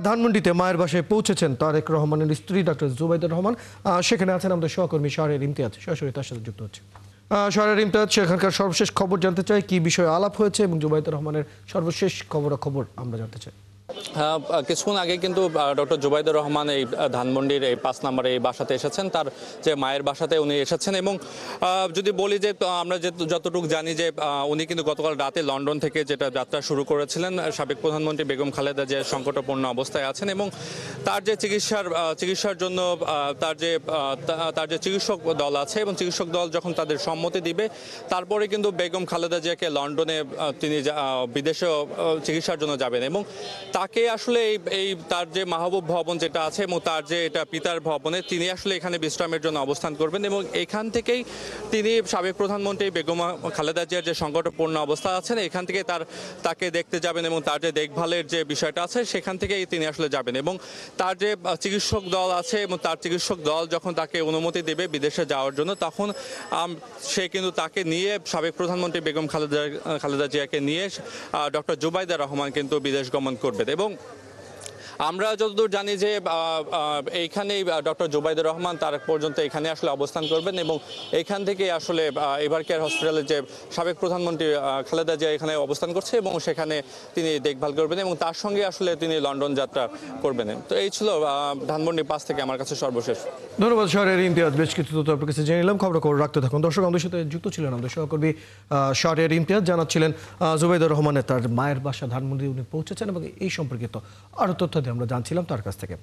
ধানমন্ডিতে মায়ের বাসায় পৌঁছেছেন তারেক রহমানের স্ত্রী ডক্টর জুবাইদা রহমান। সেখানে আছেন আমাদের সহকর্মী শাহরিয়ার ইমতিয়াজ, সরাসরি তার সাথে যুক্ত হচ্ছে। শাহরিয়ার ইমতিয়াজ, সেখানকার সর্বশেষ খবর জানতে চাই, কি বিষয়ে আলাপ হয়েছে এবং জুবাইদা রহমানের সর্বশেষ খবর আমরা জানতে চাই। কিছুক্ষণ আগে কিন্তু ডক্টর জুবাইদুর রহমান এই ধানমন্ডির এই 5 নম্বরে এই বাসাতে এসেছেন, তার যে মায়ের বাসাতে উনি এসেছেন। এবং যদি বলি যে আমরা যতটুকু জানি যে উনি কিন্তু গতকাল রাতে লন্ডন থেকে যেটা যাত্রা শুরু করেছিলেন, সাবেক প্রধানমন্ত্রী বেগম খালেদা যে সংকটাপন্ন অবস্থায় আছেন এবং তার যে চিকিৎসার জন্য তার যে চিকিৎসক দল আছে এবং চিকিৎসক দল যখন তাদের সম্মতি দিবে তারপরে কিন্তু বেগম খালেদা জিয়াকে লন্ডনে তিনি বিদেশেও চিকিৎসার জন্য যাবেন। এবং তাকে আসলে এই তার যে মাহবুব ভবন যেটা আছে এবং তার যে এটা পিতার ভবনে তিনি আসলে এখানে বিশ্রামের জন্য অবস্থান করবেন এবং এখান থেকেই তিনি সাবেক প্রধানমন্ত্রী বেগম খালেদা জিয়ার যে সংকটপূর্ণ অবস্থা আছেন এখান থেকে তাকে দেখতে যাবেন এবং তার যে দেখভালের যে বিষয়টা আছে সেখান থেকেই তিনি আসলে যাবেন। এবং তার যে চিকিৎসক দল আছে এবং তার চিকিৎসক দল যখন তাকে অনুমতি দেবে বিদেশে যাওয়ার জন্য, তখন সে কিন্তু তাকে নিয়ে সাবেক প্রধানমন্ত্রী বেগম খালেদা জিয়াকে নিয়ে ডক্টর জুবাইদা রহমান কিন্তু বিদেশ গমন করবেন। এবং আমরা যতদূর জানি যে এইখানেই ডক্টর জুবাইদুর রহমান তার পর্যন্ত এখানে আসলে অবস্থান করবেন এবং এইখান থেকে আসলে এভার কেয়ার হসপিটালের যে সাবেক প্রধানমন্ত্রী খালেদা জিয়া এখানে অবস্থান করছে এবং সেখানে তিনি দেখভাল করবেন এবং তার সঙ্গে আসলে তিনি লন্ডন যাত্রা করবেন। তো এই ছিল ধানমন্ডি 5 থেকে আমার কাছে সর্বশেষ। ধন্যবাদ শাহরিয়ার ইমতিয়াজ, বেশ কিছু তথ্য আপনার কাছে জেনে নিলাম। খবর রাখতে থাকুন। দর্শক, আমাদের সাথে যুক্ত ছিলেন আমাদের সহকর্মী শাহরিয়ার ইমতিয়াজ, জানাচ্ছিলেন জুবাইদা রহমানের তার মায়ের বাসা ধানমন্ডি উনি পৌঁছেছেন এবং এই সম্পর্কিত আরো তথ্য আমরা জানছিলাম তার কাছ থেকে।